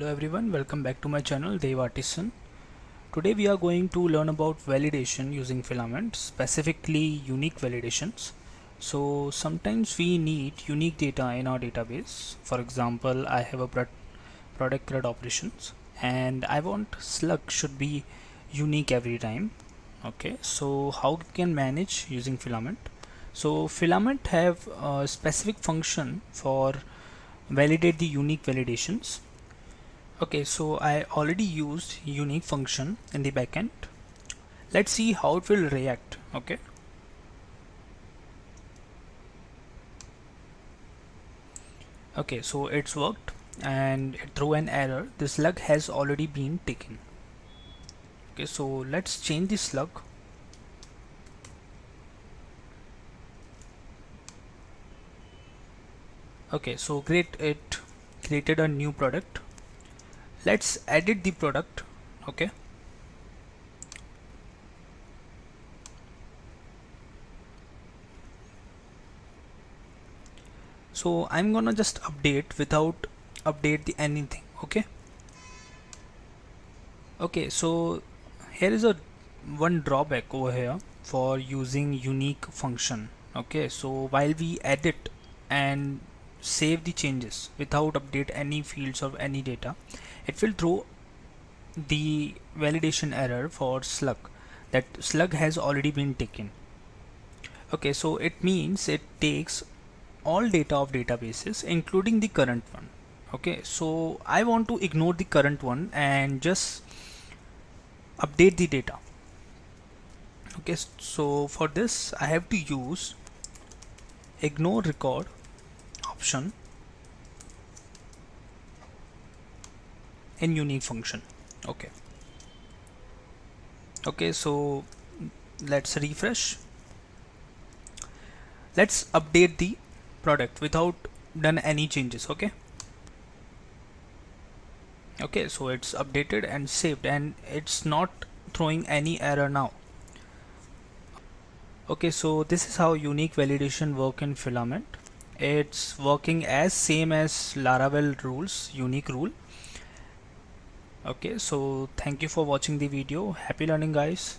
Hello everyone, welcome back to my channel Dev Artisan. Today we are going to learn about validation using Filament, specifically unique validations. So sometimes we need unique data in our database. For example, I have a product CRUD operations and I want slug should be unique every time. Okay, so how we can manage using Filament? So Filament have a specific function for validate the unique validations. Okay, so I already used unique function in the backend. Let's see how it will react. Okay, so it's worked and it threw an error. The slug has already been taken. Okay, so let's change the slug. Okay, so great, it created a new product. Let's edit the product. Okay, so I'm gonna just update without update the anything. Okay, so here is a one drawback over here for using unique function. Okay, so while we edit and save the changes without update any fields or any data, it will throw the validation error for slug, that slug has already been taken. Okay, so it means it takes all data of databases including the current one. Okay, so I want to ignore the current one and just update the data. Okay, so for this I have to use ignore record option in unique function. Okay, so let's refresh. Let's update the product without done any changes. Okay, so it's updated and saved and it's not throwing any error now. Okay, so this is how unique validation work in Filament. It's working as same as Laravel rules, unique rule. Okay, so thank you for watching the video. Happy learning, guys.